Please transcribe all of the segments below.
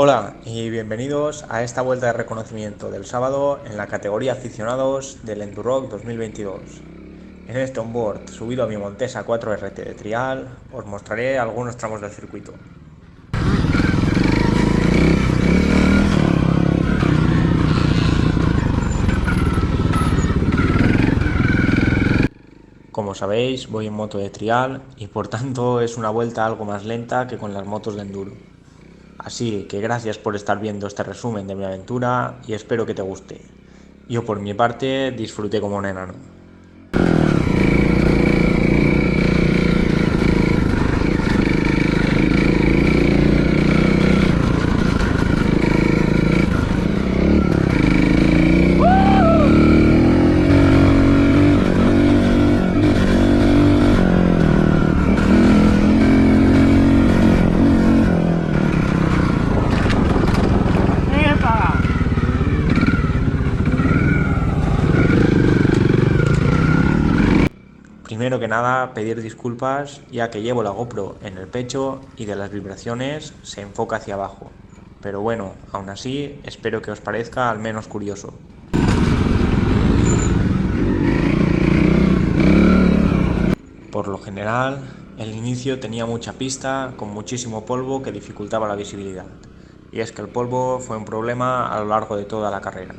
Hola y bienvenidos a esta vuelta de reconocimiento del sábado en la categoría aficionados del Enduroc 2022. En este onboard subido a mi Montesa 4RT de trial os mostraré algunos tramos del circuito. Como sabéis, voy en moto de trial y por tanto es una vuelta algo más lenta que con las motos de enduro. Así que gracias por estar viendo este resumen de mi aventura y espero que te guste. Yo por mi parte disfruté como un enano. Primero que nada, pedir disculpas ya que llevo la GoPro en el pecho y de las vibraciones se enfoca hacia abajo. Pero bueno, aún así, espero que os parezca al menos curioso. Por lo general, el inicio tenía mucha pista con muchísimo polvo que dificultaba la visibilidad. Y es que el polvo fue un problema a lo largo de toda la carrera.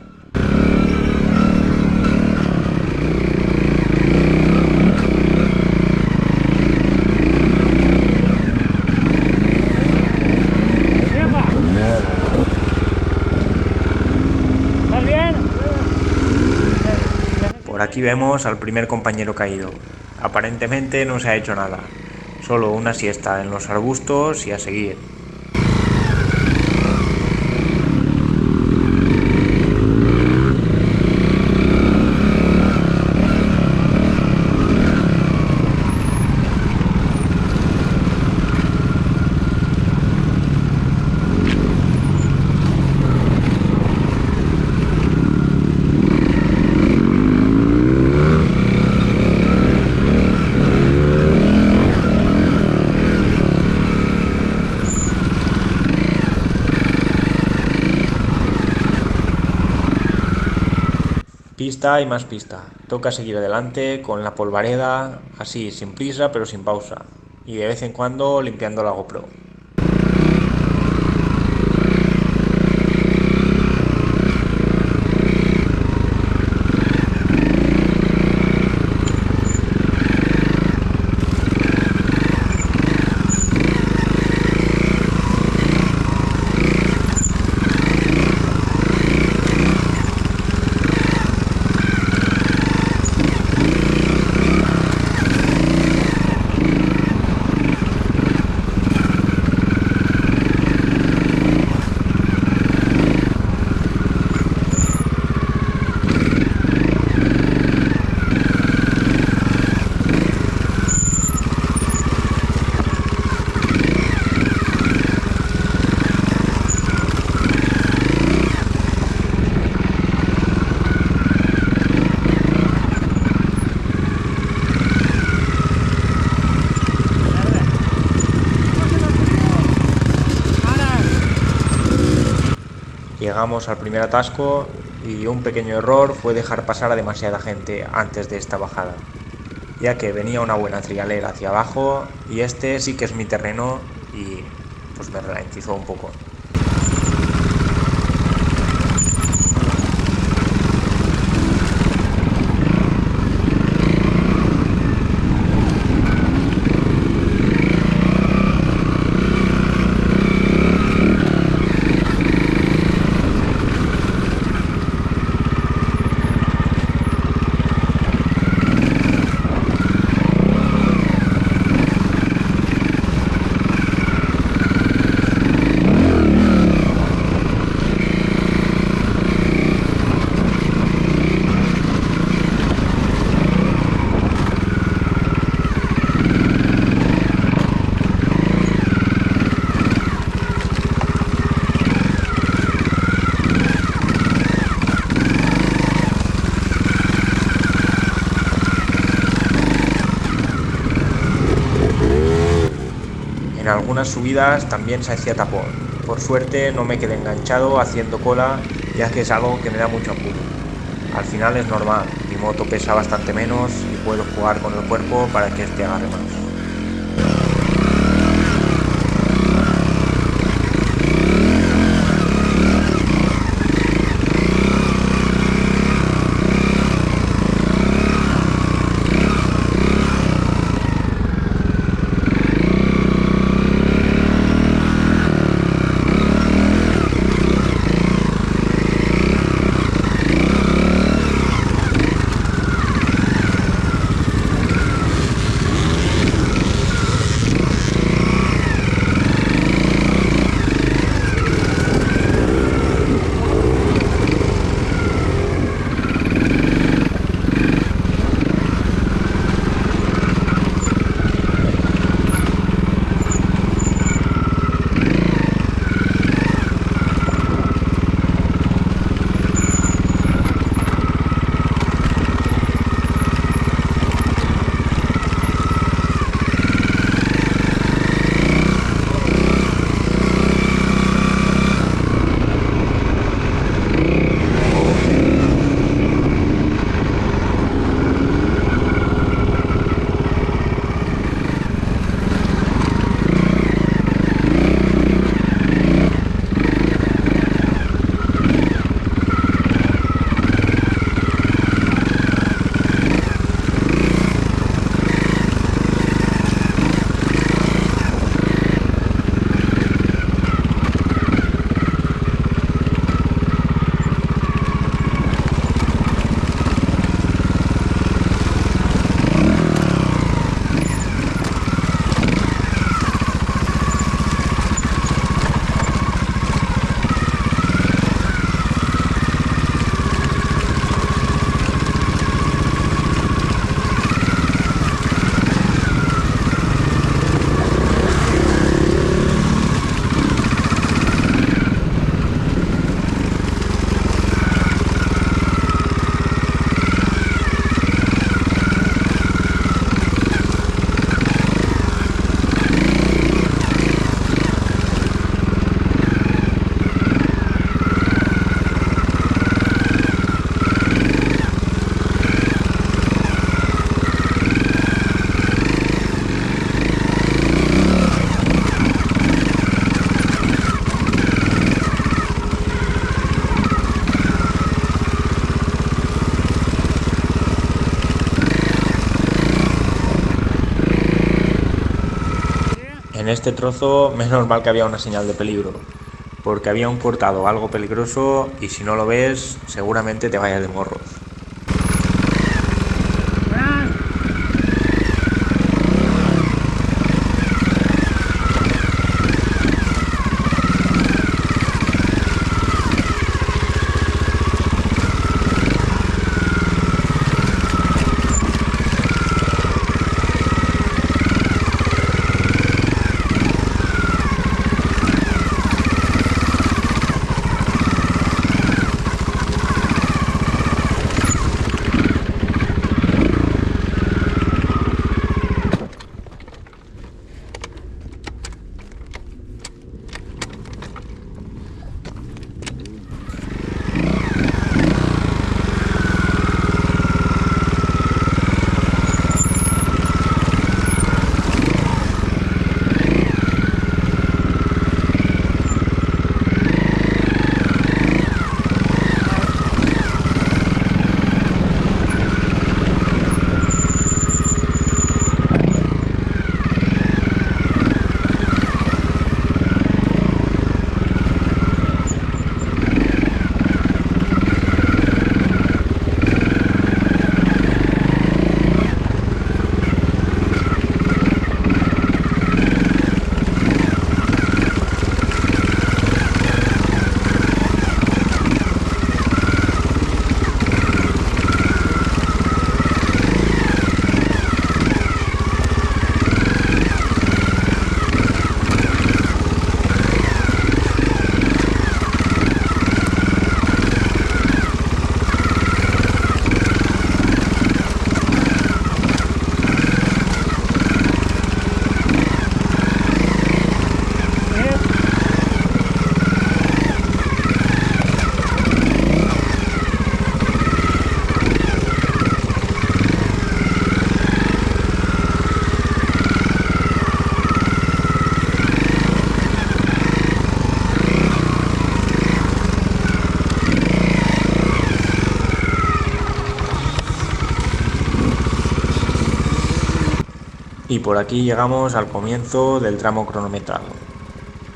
Por aquí vemos al primer compañero caído. Aparentemente no se ha hecho nada, solo una siesta en los arbustos y a seguir. Pista y más pista. Toca seguir adelante con la polvareda, así, sin prisa pero sin pausa. Y de vez en cuando limpiando la GoPro. Llegamos al primer atasco y un pequeño error fue dejar pasar a demasiada gente antes de esta bajada, ya que venía una buena trialera hacia abajo y este sí que es mi terreno y pues me ralentizó un poco. En algunas subidas también se hacía tapón, Por suerte no me quedé enganchado haciendo cola, ya que es algo que me da mucho apuro. Al final es normal, mi moto pesa bastante menos y puedo jugar con el cuerpo para que este agarre más. En este trozo, menos mal que había una señal de peligro, porque había un cortado algo peligroso y si no lo ves, seguramente te vayas de morros. Y por aquí llegamos al comienzo del tramo cronometrado.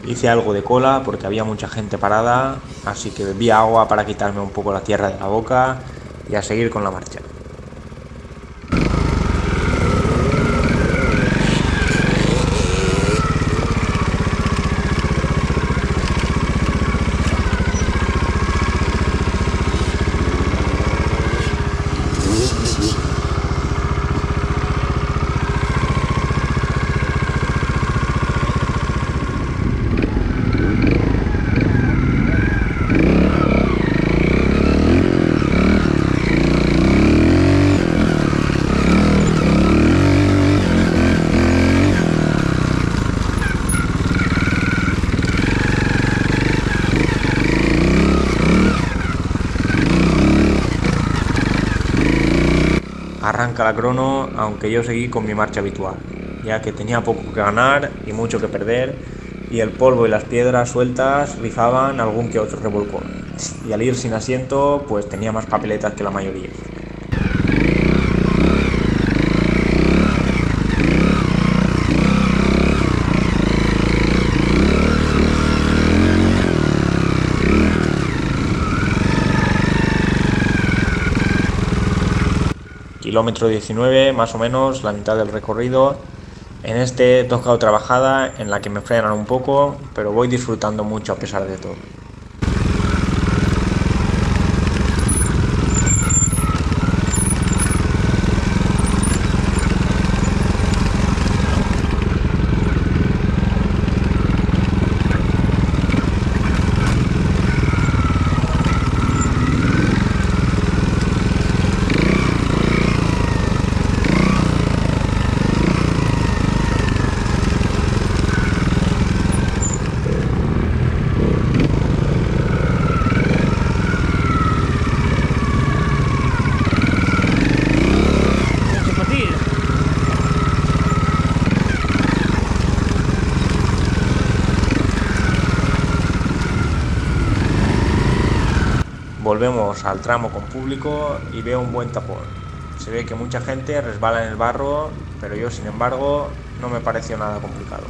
Hice algo de cola porque había mucha gente parada, así que bebí agua para quitarme un poco la tierra de la boca y a seguir con la marcha. Arranca la crono, aunque yo seguí con mi marcha habitual, ya que tenía poco que ganar y mucho que perder, y el polvo y las piedras sueltas rizaban algún que otro revolcón, y al ir sin asiento pues tenía más papeletas que la mayoría. Kilómetro 19, más o menos, la mitad del recorrido. En este toca otra bajada en la que me frenan un poco, pero voy disfrutando mucho a pesar de todo. Volvemos al tramo con público y veo un buen tapón. Se ve que mucha gente resbala en el barro, pero yo sin embargo no me pareció nada complicado.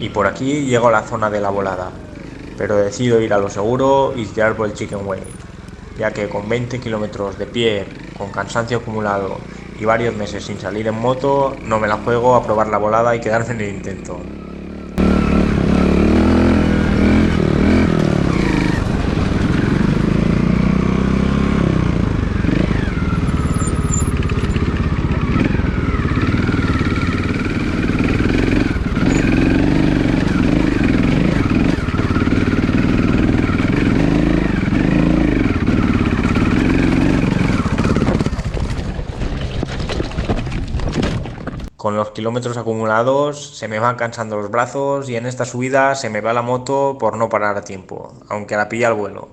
Y por aquí llego a la zona de la volada, pero decido ir a lo seguro y tirar por el Chicken Way, ya que con 20 kilómetros de pie, con cansancio acumulado y varios meses sin salir en moto, no me la juego a probar la volada y quedarme en el intento. Con los kilómetros acumulados se me van cansando los brazos y en esta subida se me va la moto por no parar a tiempo, aunque la pilla al vuelo.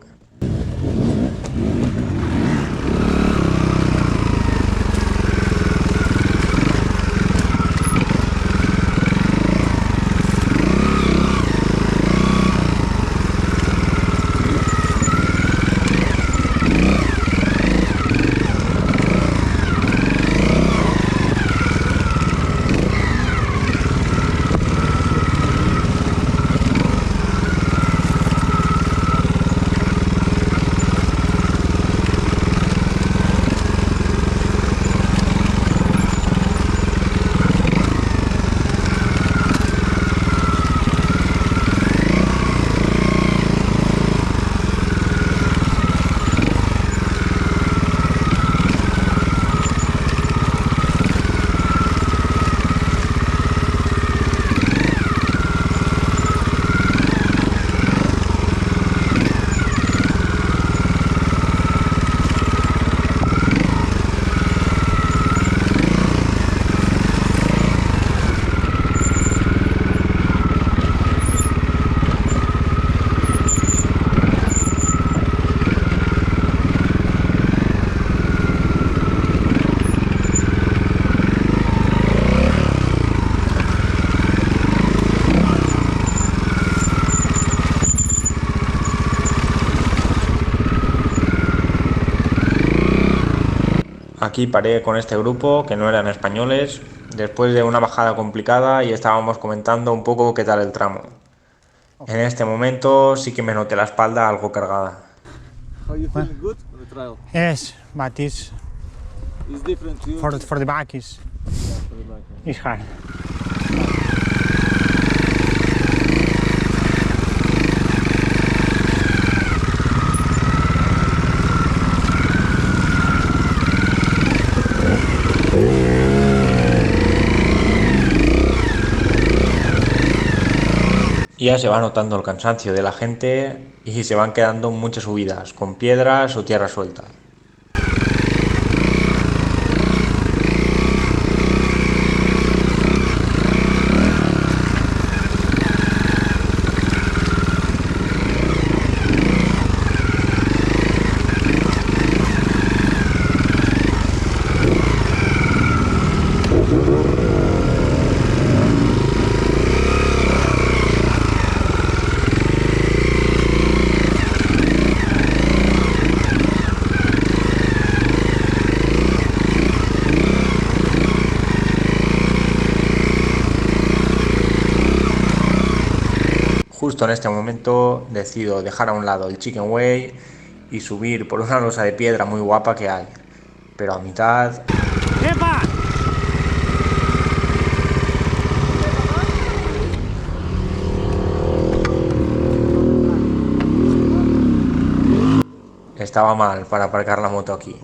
Aquí paré con este grupo, que no eran españoles, después de una bajada complicada y estábamos comentando un poco qué tal el tramo. En este momento sí que me noté la espalda algo cargada. Are you feeling good on the trail? Yes, but it's different to you. for the back is For the back, yeah. it's hard. Y ya se va notando el cansancio de la gente y se van quedando muchas subidas, con piedras o tierra suelta. Justo en este momento decido dejar a un lado el Chicken Way y subir por una losa de piedra muy guapa que hay, pero a mitad ¡Epa! estaba mal para aparcar la moto aquí.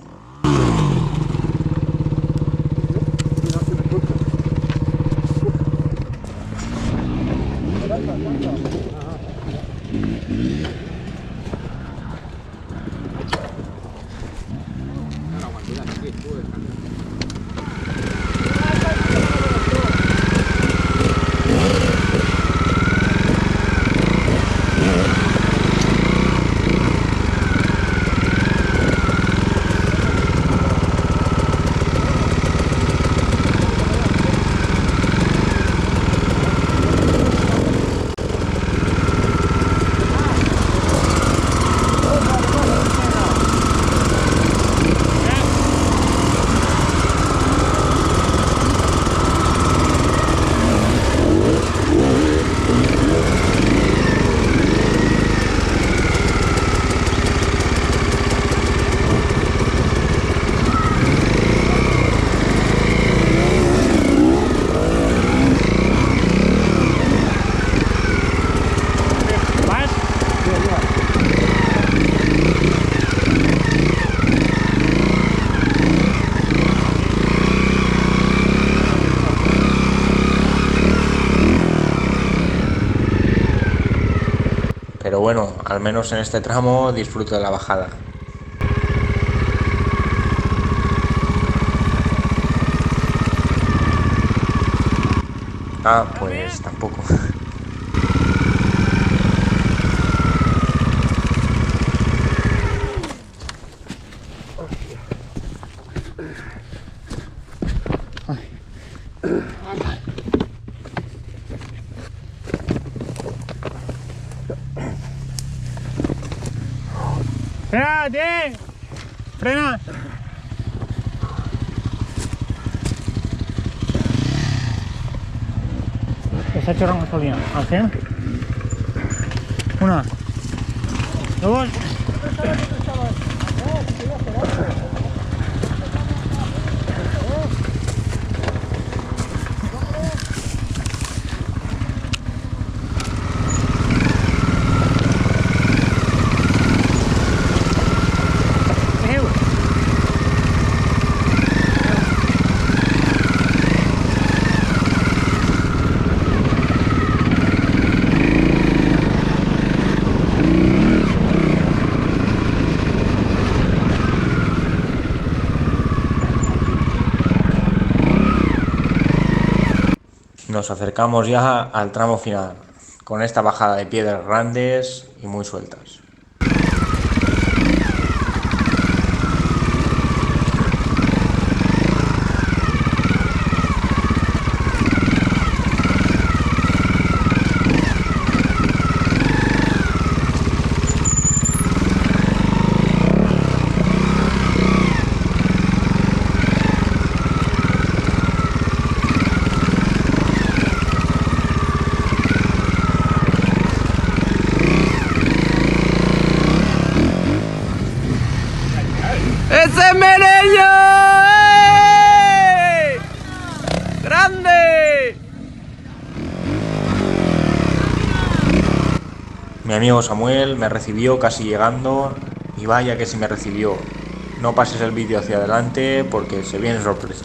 Pero bueno, al menos en este tramo disfruto de la bajada. Ah, pues tampoco. ¡Espérate! ¡Frena! Se ha hecho la gasolina. ¿Al 100? Una. Dos. Nos acercamos ya al tramo final, con esta bajada de piedras grandes y muy sueltas. ¡Ese Mereño! ¡Eh! ¡Grande! Mi amigo Samuel me recibió casi llegando y vaya que si me recibió. No pases el vídeo hacia adelante porque se viene sorpresa.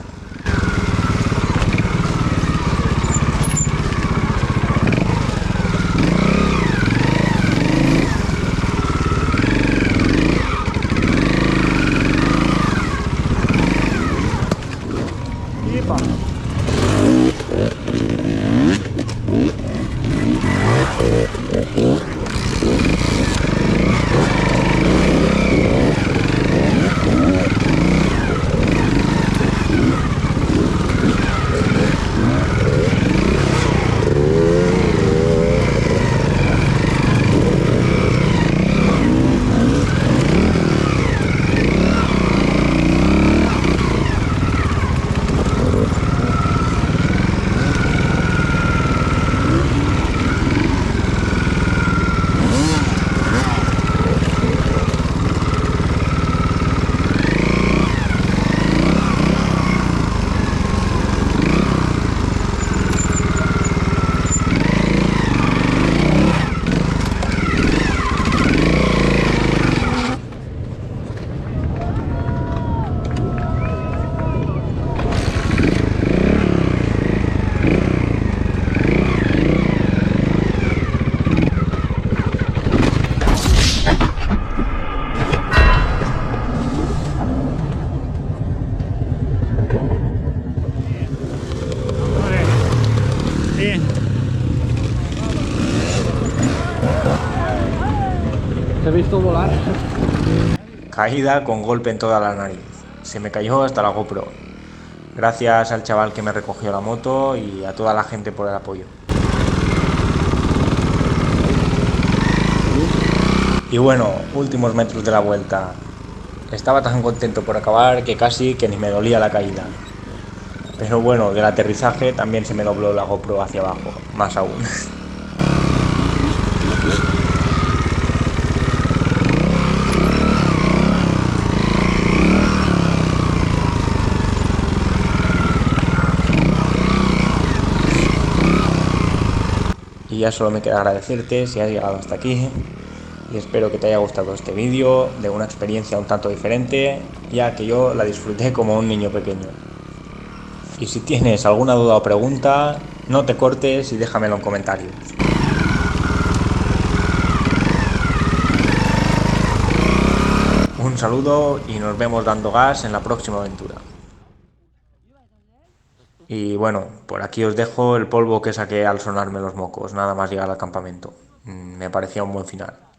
Bien. Te he visto volar. Caída con golpe en toda la nariz. Se me cayó hasta la GoPro. Gracias al chaval que me recogió la moto y a toda la gente por el apoyo. Y bueno, últimos metros de la vuelta. Estaba tan contento por acabar que casi que ni me dolía la caída. Pero bueno, del aterrizaje también se me dobló la GoPro hacia abajo, más aún. Y ya solo me queda agradecerte si has llegado hasta aquí. Y espero que te haya gustado este vídeo de una experiencia un tanto diferente, ya que yo la disfruté como un niño pequeño. Y si tienes alguna duda o pregunta, no te cortes y déjamelo en comentarios. Un saludo y nos vemos dando gas en la próxima aventura. Y bueno, por aquí os dejo el polvo que saqué al sonarme los mocos, nada más llegar al campamento. Me parecía un buen final.